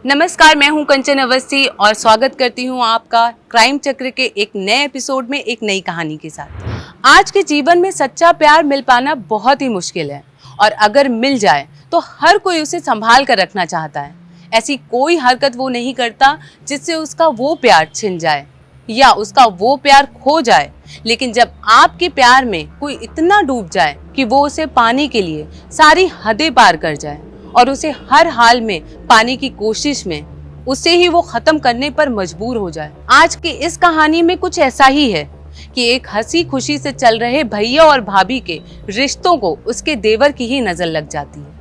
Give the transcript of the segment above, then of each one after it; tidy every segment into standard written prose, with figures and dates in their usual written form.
नमस्कार, मैं हूं कंचन अवस्थी और स्वागत करती हूं आपका क्राइम चक्र के एक नए एपिसोड में एक नई कहानी के साथ। आज के जीवन में सच्चा प्यार मिल पाना बहुत ही मुश्किल है और अगर मिल जाए तो हर कोई उसे संभाल कर रखना चाहता है। ऐसी कोई हरकत वो नहीं करता जिससे उसका वो प्यार छिन जाए या उसका वो प्यार खो जाए। लेकिन जब आपके प्यार में कोई इतना डूब जाए कि वो उसे पाने के लिए सारी हदें पार कर जाए और उसे हर हाल में पाने की कोशिश में उसे ही वो खत्म करने पर मजबूर हो जाए। आज की इस कहानी में कुछ ऐसा ही है कि एक हंसी खुशी से चल रहे भैया और भाभी के रिश्तों को उसके देवर की ही नजर लग जाती है।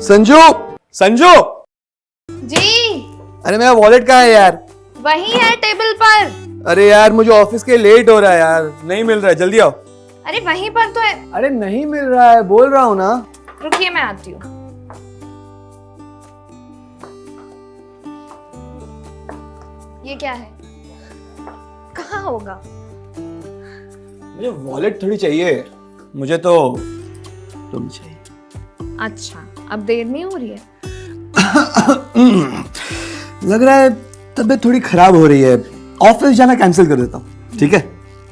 संजू, संजू जी। अरे मेरा वॉलेट कहाँ है यार? वही है टेबल पर। अरे यार मुझे ऑफिस के लेट हो रहा है यार, नहीं मिल रहा है, जल्दी आओ। अरे वहीं पर तो है। अरे नहीं मिल रहा है, बोल रहा हूँ ना। रुकिए मैं आती हूँ। ये क्या है? कहाँ होगा? मुझे वॉलेट थोड़ी चाहिए, मुझे तो तुम चाहिए। अच्छा, अब देर नहीं हो रही है? लग रहा है तबीयत थोड़ी खराब हो रही है, ऑफिस जाना कैंसिल कर देता हूँ, ठीक है?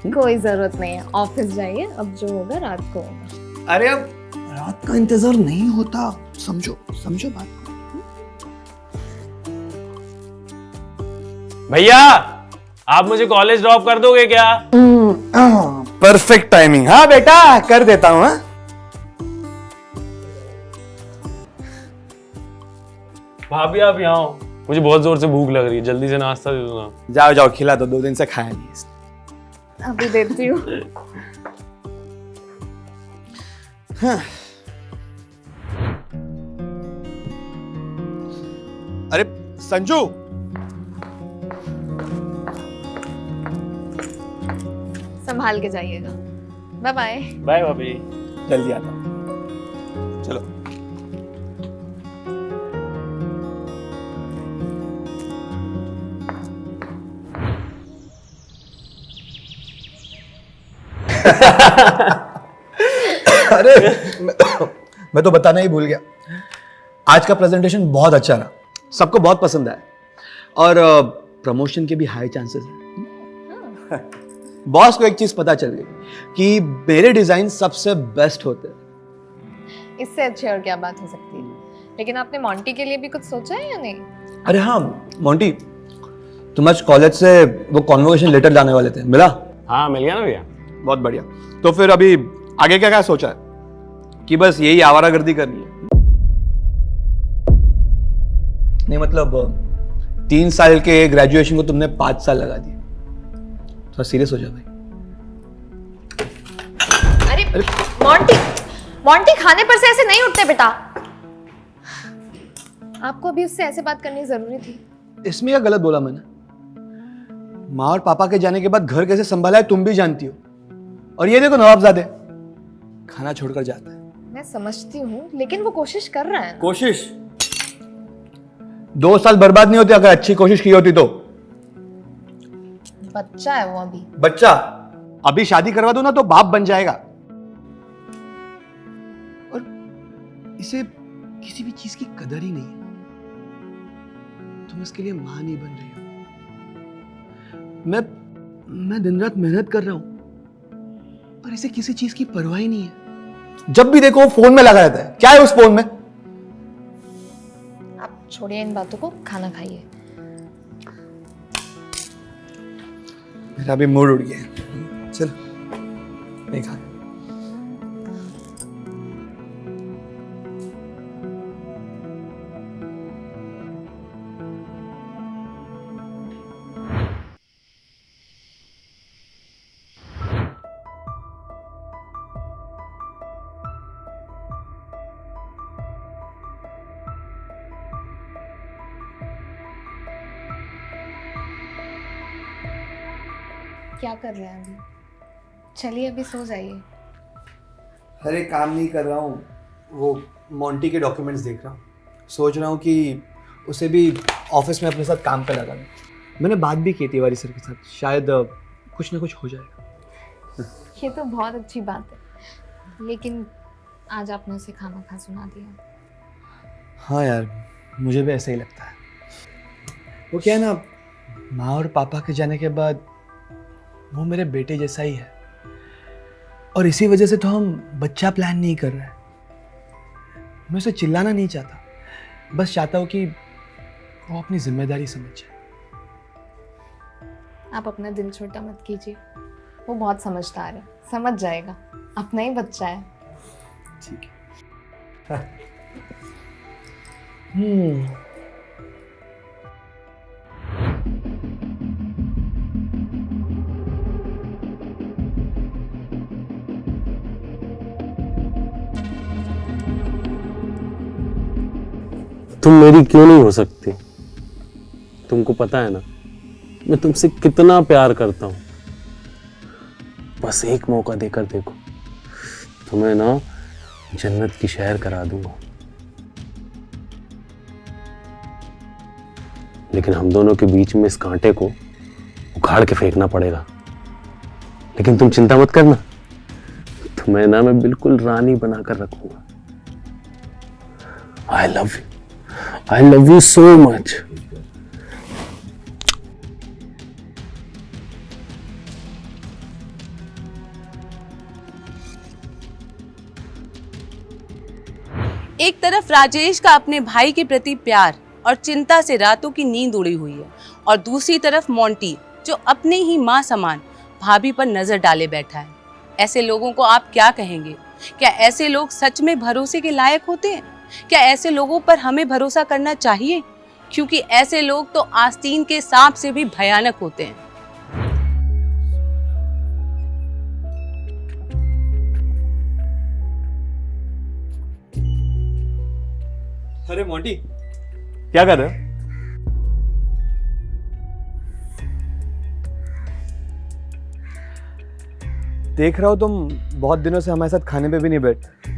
कोई जरूरत नहीं है, ऑफिस जाइए, अब जो होगा रात को होगा। अरे अब रात का इंतजार नहीं होता, समझो समझो बात। भैया, आप मुझे कॉलेज ड्रॉप कर दोगे क्या? Perfect timing. हाँ बेटा, कर देता हूँ। हाँ भाभी आप यहाँ आओ, मुझे बहुत जोर से भूख लग रही है, जल्दी से नाश्ता दे दो ना। जाओ जाओ, खिला दो, 2 दिन से खाया नहीं। अभी देती हूँ। हाँ। अरे संजू, संभाल के जाइएगा। Bye bye. बाय भाभी। जल्दी आता हूँ, चलो। अरे मैं तो बताना ही भूल गया, आज का प्रेजेंटेशन बहुत अच्छा रहा, सबको बहुत पसंद आया और प्रमोशन के भी हाई चांसेस हैं। बॉस को एक चीज पता चल गई कि मेरे डिजाइन सबसे बेस्ट होते हैं। इससे अच्छी और क्या बात हो सकती है? लेकिन आपने मॉन्टी के लिए भी कुछ सोचा है या नहीं? अरे हाँ मोंटी, तुम आज कॉलेज से वो कॉन्वोकेशन लेटर लाने वाले थे, मिला? हाँ मिल गया ना भैया। बहुत बढ़िया। तो फिर अभी आगे क्या क्या सोचा है? कि बस यही आवारागर्दी करनी है? नहीं मतलब 3 साल के ग्रेजुएशन को तुमने 5 साल लगा दिए, थोड़ा सीरियस हो जा भाई। अरे मॉन्टी, मॉन्टी खाने पर से ऐसे नहीं उठते बेटा। आपको अभी उससे ऐसे बात करनी जरूरी थी। इसमें क्या गलत बोला मैंने? माँ और पापा के जाने के बाद घर कैसे संभाला है तुम भी जानती हो, और ये देखो नवाबजादे खाना छोड़कर जाता है। मैं समझती हूँ, लेकिन वो कोशिश कर रहा है। कोशिश 2 साल बर्बाद नहीं होते अगर अच्छी कोशिश की होती तो। बच्चा है वो अभी। बच्चा? अभी शादी करवा दो ना तो बाप बन जाएगा, और इसे किसी भी चीज की कदर ही नहीं है। तुम इसके लिए मां नहीं बन रही हो। मैं दिन रात मेहनत कर रहा हूं, पर इसे किसी चीज की परवाह ही नहीं है। जब भी देखो फोन में लगा रहता है। क्या है उस फोन में? आप छोड़िए इन बातों को, खाना खाइए। मेरा भी मूड उड़ गया है, चल नहीं खा। क्या कर रहे हैं अभी? चलिए अभी सो जाइए। अरे काम नहीं कर रहा हूँ, वो मोंटी के डॉक्यूमेंट्स देख रहा हूँ, सोच रहा हूँ कि उसे भी ऑफिस में अपने साथ काम पे लगा लूँ। मैंने बात भी की तिवारी सर के साथ, शायद कुछ ना कुछ हो जाएगा। ये तो बहुत अच्छी बात है, लेकिन आज आपने उसे खाना खा सुना दिया। हाँ यार, मुझे भी ऐसा ही लगता है। वो क्या है ना, माँ और पापा के जाने के बाद वो मेरे बेटे जैसा ही है, और इसी वजह से तो हम बच्चा प्लान नहीं कर रहे हैं। मैं उसे चिल्लाना नहीं चाहता, बस चाहता हूँ कि वो अपनी जिम्मेदारी समझ जाए। आप अपना दिल छोटा मत कीजिए, वो बहुत समझदार है, समझ जाएगा, अपना ही बच्चा है। ठीक है। तुम मेरी क्यों नहीं हो सकती? तुमको पता है ना मैं तुमसे कितना प्यार करता हूं। बस एक मौका देकर देखो, तुम्हें ना जन्नत की सैर करा दूंगा। लेकिन हम दोनों के बीच में इस कांटे को उखाड़ के फेंकना पड़ेगा। लेकिन तुम चिंता मत करना, तुम्हें ना मैं बिल्कुल रानी बनाकर रखूंगा। I love you so much. एक तरफ राजेश का अपने भाई के प्रति प्यार और चिंता से रातों की नींद उड़ी हुई है, और दूसरी तरफ मोंटी जो अपने ही माँ समान भाभी पर नजर डाले बैठा है। ऐसे लोगों को आप क्या कहेंगे? क्या ऐसे लोग सच में भरोसे के लायक होते हैं? क्या ऐसे लोगों पर हमें भरोसा करना चाहिए? क्योंकि ऐसे लोग तो आस्तीन के सांप से भी भयानक होते हैं। अरे मोंटी, क्या कर रहे हो? देख रहा हो तुम बहुत दिनों से हमारे साथ खाने पे भी नहीं बैठे,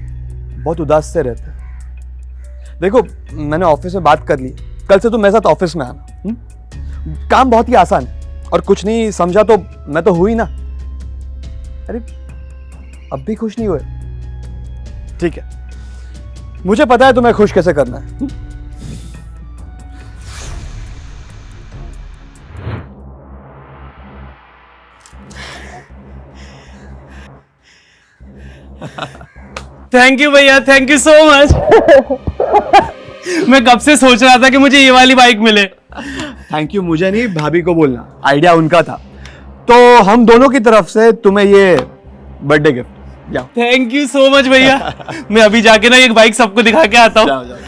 बहुत उदास से रहते। देखो, मैंने ऑफिस में बात कर ली, कल से तुम मेरे साथ ऑफिस में आना। काम बहुत ही आसान है, और कुछ नहीं समझा तो मैं तो हुई ना। अरे अब भी खुश नहीं हुए? ठीक है, मुझे पता है तुम्हें खुश कैसे करना है। थैंक यू भैया, थैंक यू सो मच। मैं कब से सोच रहा था कि मुझे ये वाली बाइक मिले। थैंक यू मुझे नहीं, भाभी को बोलना, आइडिया उनका था। तो हम दोनों की तरफ से तुम्हें ये बर्थडे गिफ्ट। जाओ। थैंक यू सो मच भैया। मैं अभी जाके ना एक बाइक सबको दिखा के आता हूँ। जाओ जाओ।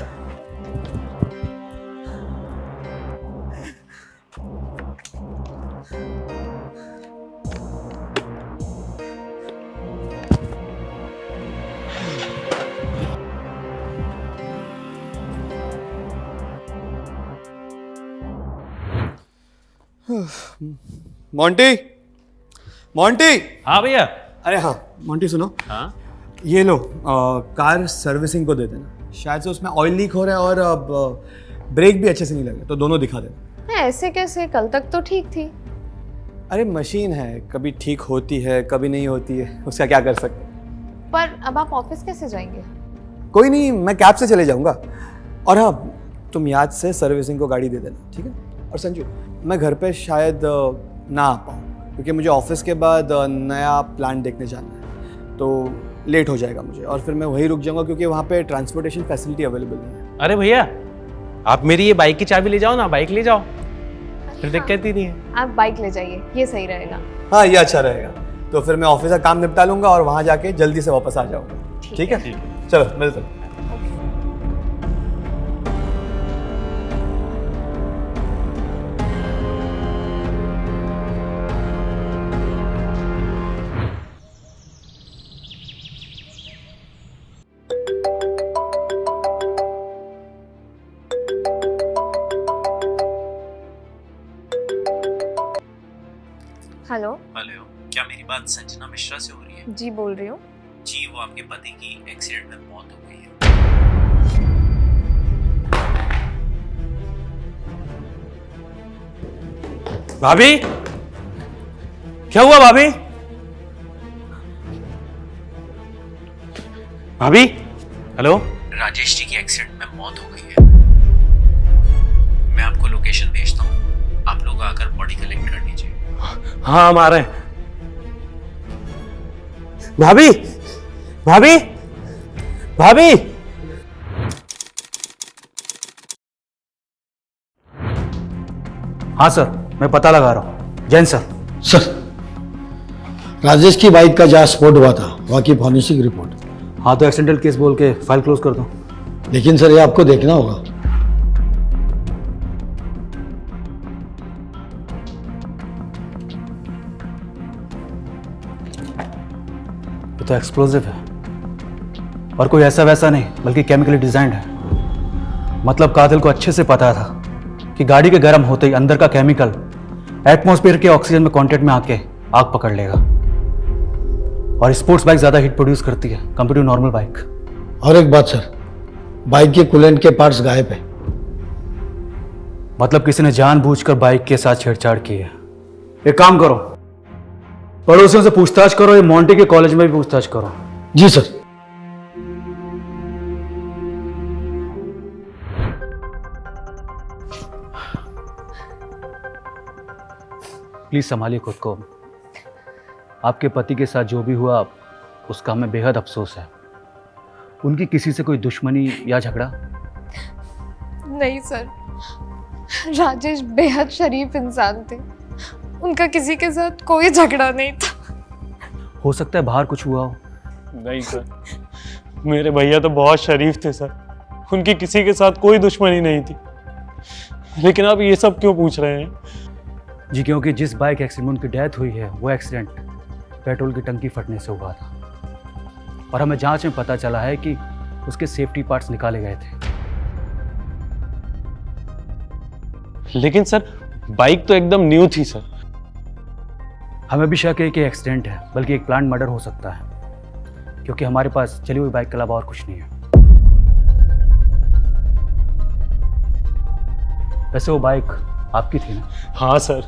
Monty, Monty. हाँ भैया। अरे हाँ मोंटी, सुनो। हाँ ये लो, कार सर्विसिंग को दे देना। शायद से उसमें ऑयल लीक हो रहा है और ब्रेक भी अच्छे से नहीं लगे, तो दोनों दिखा देना। ऐसे कैसे? कल तक तो ठीक थी। अरे मशीन है, कभी ठीक होती है कभी नहीं होती है, उसका क्या कर सकते। पर अब आप ऑफिस कैसे जाएंगे? कोई नहीं, मैं कैब से चले जाऊंगा। और हाँ, तुम याद से सर्विसिंग को गाड़ी दे देना, ठीक है? और संजू, मैं घर पे शायद ना आ पाऊँ, क्योंकि मुझे ऑफिस के बाद नया प्लांट देखने जाना है, तो लेट हो जाएगा मुझे, और फिर मैं वहीं रुक जाऊंगा क्योंकि वहाँ पे ट्रांसपोर्टेशन फैसिलिटी अवेलेबल नहीं है। अरे भैया, आप मेरी ये बाइक की चाबी ले जाओ ना, बाइक ले जाओ, फिर हाँ, दिक्कत ही नहीं है। आप बाइक ले जाइए, ये सही रहेगा। हाँ, ये अच्छा रहेगा। तो फिर मैं ऑफिस का काम निपटा लूंगा और वहाँ जाके जल्दी से वापस आ जाऊंगा। ठीक है? चलो मिलते हैं। हेलो। हेलो, क्या मेरी बात संजना मिश्रा से हो रही है? जी बोल रही हूँ। जी, वो आपके पति की एक्सीडेंट में मौत हो गई है। भाभी, क्या हुआ भाभी? भाभी, हेलो। राजेश जी की एक्सीडेंट में मौत हो गई है। मैं आपको लोकेशन भेजता हूँ, आप लोग आकर बॉडी कलेक्ट कर लीजिए। हाँ, हम आ रहे हैं। भाभी, भाभी, भाभी। हाँ सर, मैं पता लगा रहा हूँ। जैन सर। सर, राजेश की बाइक का जहाँ स्पॉट हुआ था वहाँ की फॉरेंसिक रिपोर्ट। हाँ तो एक्सीडेंटल केस बोल के फाइल क्लोज कर दो। लेकिन सर, ये आपको देखना होगा। ये तो एक्सप्लोजिव है और कोई ऐसा वैसा नहीं बल्कि केमिकली डिजाइंड है। मतलब कातिल को अच्छे से पता था कि गाड़ी के गर्म होते ही अंदर का केमिकल एटमॉस्फेयर के ऑक्सीजन में कांटेक्ट में आके आग पकड़ लेगा। और स्पोर्ट्स बाइक ज्यादा हीट प्रोड्यूस करती है कंपेयर टू नॉर्मल बाइक। और एक बात सर, बाइक के कूलेंट के पार्ट्स गायब है। मतलब किसी ने जानबूझकर बाइक के साथ छेड़छाड़ की है। एक काम करो, पड़ोसियों से पूछताछ करो, ये मोंटी के कॉलेज में भी पूछताछ करो। जी सर। प्लीज संभालिए खुद को। आपके पति के साथ जो भी हुआ उसका हमें बेहद अफसोस है। उनकी किसी से कोई दुश्मनी या झगड़ा? नहीं सर, राजेश बेहद शरीफ इंसान थे। उनका किसी के साथ कोई झगड़ा नहीं था। हो सकता है बाहर कुछ हुआ हो। नहीं सर, मेरे भैया तो बहुत शरीफ थे सर, उनकी किसी के साथ कोई दुश्मनी नहीं थी। लेकिन आप ये सब क्यों पूछ रहे हैं? जी क्योंकि जिस बाइक एक्सीडेंट में उनकी डेथ हुई है वो एक्सीडेंट पेट्रोल की टंकी फटने से हुआ था और हमें जांच में पता चला है कि उसके सेफ्टी पार्ट्स निकाले गए थे। लेकिन सर, बाइक तो एकदम न्यू थी सर। हमें भी शक है कि एक्सीडेंट है, बल्कि एक प्लांट मर्डर हो सकता है, क्योंकि हमारे पास चली हुई बाइक के अलावा और कुछ नहीं है। वैसे वो बाइक आपकी थी ना? हाँ सर,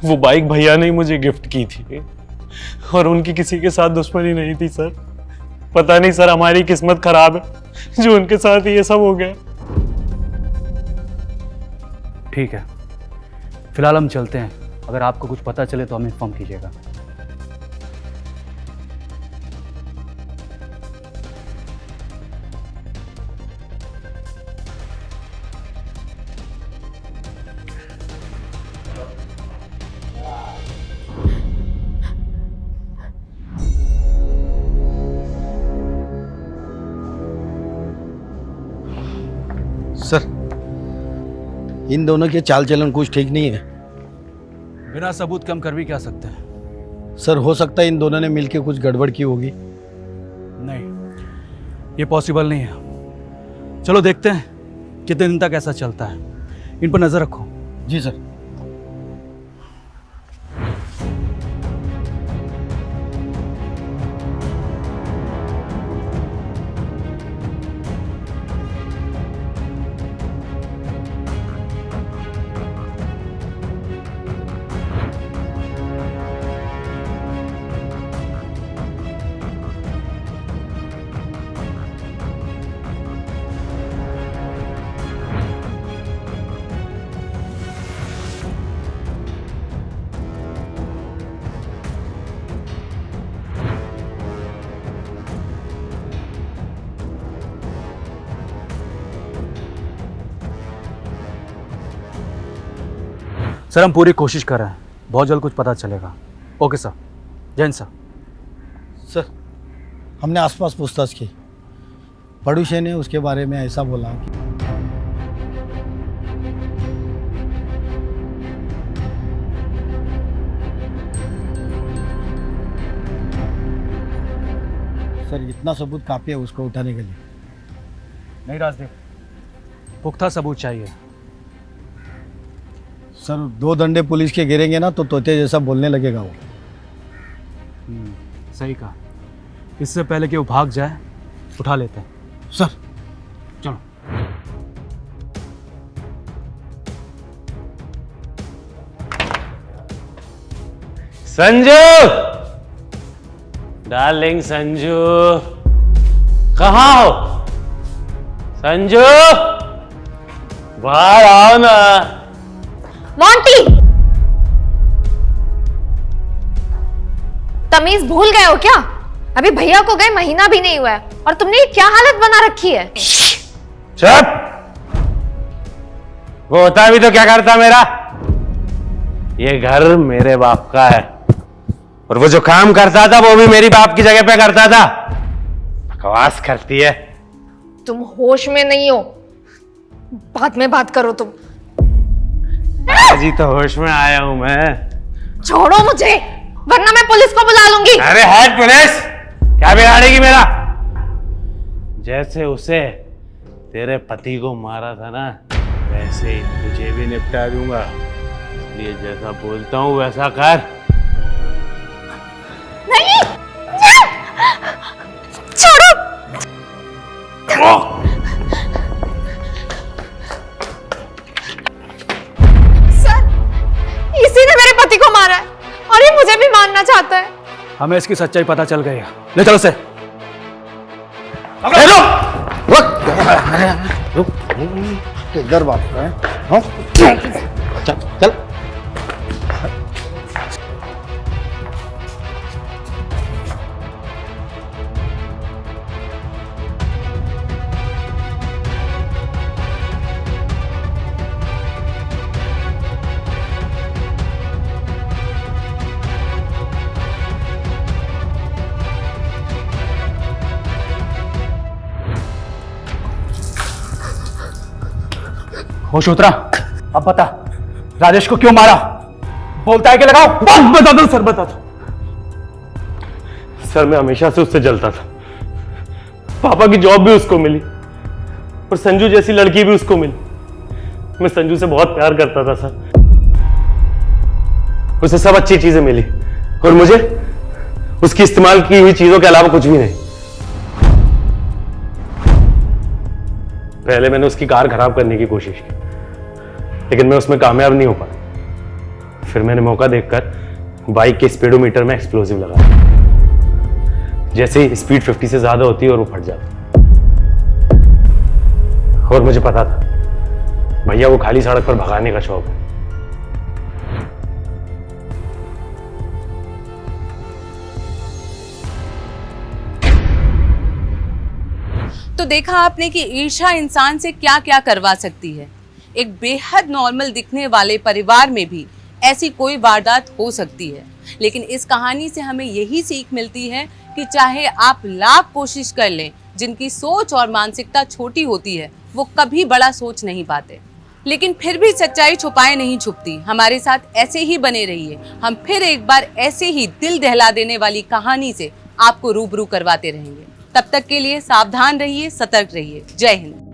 वो बाइक भैया ने मुझे गिफ्ट की थी और उनकी किसी के साथ दुश्मनी नहीं थी सर। पता नहीं सर, हमारी किस्मत खराब है जो उनके साथ ये सब हो गया। ठीक है, फिलहाल हम चलते हैं। अगर आपको कुछ पता चले तो हमें इन्फॉर्म कीजिएगा। सर, इन दोनों के चाल चलन कुछ ठीक नहीं है। बिना सबूत के हम कर भी क्या सकते हैं? सर, हो सकता है इन दोनों ने मिलकर कुछ गड़बड़ की होगी। नहीं, ये पॉसिबल नहीं है। चलो देखते हैं कितने दिन तक ऐसा चलता है। इन पर नजर रखो। जी सर। सर, हम पूरी कोशिश कर रहे हैं, बहुत जल्द कुछ पता चलेगा। Okay sir. Jain sir. Sir, हमने आसपास पूछताछ की। पड़ोसी ने उसके बारे में ऐसा बोला कि सर, इतना सबूत काफी है उसको उठाने के लिए। नहीं राजदीप, पुख्ता सबूत चाहिए। सर, 2 डंडे पुलिस के गिरेंगे ना तो तोते जैसा बोलने लगेगा वो। सही कहा। इससे पहले कि वो भाग जाए, उठा लेते हैं। सर, चलो। संजू, डार्लिंग संजू, कहाँ हो? संजू, बाहर आओ ना। मोंटी, तमीज भूल गए हो क्या? अभी भैया को गए महीना भी नहीं हुआ है और तुमने ये क्या हालत बना रखी है? चुप! वो होता भी तो क्या करता मेरा? ये घर मेरे बाप का है और वो जो काम करता था वो भी मेरी बाप की जगह पे करता था। बकवास करती है। तुम होश में नहीं हो, बाद में बात करो तुम। जी तो होश में आया हूं मैं। छोड़ो मुझे, वरना मैं पुलिस को बुला लूंगी। अरे है पुलिस, क्या बिगाड़ेगी मेरा? जैसे उसे तेरे पति को मारा था ना, वैसे ही तुझे भी निपटा दूंगा। इसलिए जैसा बोलता हूं वैसा कर। नहीं, छोड़ो। सर, इसी ने मेरे पति को मारा है और ये मुझे भी मारना चाहता है। हमें इसकी सच्चाई पता चल गई है। ले चलो उसे। किधर बात है? हाँ? चल। होश उतरा? अब बता, राजेश को क्यों मारा? बोलता है कि लगाओ। बता दो सर, बता दो सर। मैं हमेशा से उससे जलता था। पापा की जॉब भी उसको मिली और संजू जैसी लड़की भी उसको मिली। मैं संजू से बहुत प्यार करता था सर। उसे सब अच्छी चीजें मिली और मुझे उसकी इस्तेमाल की हुई चीजों के अलावा कुछ भी नहीं। पहले मैंने उसकी कार खराब करने की कोशिश की, लेकिन मैं उसमें कामयाब नहीं हो पाया। फिर मैंने मौका देखकर बाइक के स्पीडोमीटर में एक्सप्लोजिव लगाया। जैसे ही स्पीड 50 से ज्यादा होती है और वो फट जाता। और मुझे पता था भैया वो खाली सड़क पर भगाने का शौक है। तो देखा आपने कि ईर्ष्या इंसान से क्या क्या करवा सकती है। एक बेहद नॉर्मल दिखने वाले परिवार में भी ऐसी कोई वारदात हो सकती है। लेकिन इस कहानी से हमें यही सीख मिलती है कि चाहे आप लाख कोशिश कर लें, जिनकी सोच और मानसिकता छोटी होती है वो कभी बड़ा सोच नहीं पाते। लेकिन फिर भी सच्चाई छुपाए नहीं छुपती। हमारे साथ ऐसे ही बने रहिए। हम फिर एक बार ऐसे ही दिल दहला देने वाली कहानी से आपको रूबरू करवाते रहेंगे। तब तक के लिए सावधान रहिए, सतर्क रहिए। जय हिंद।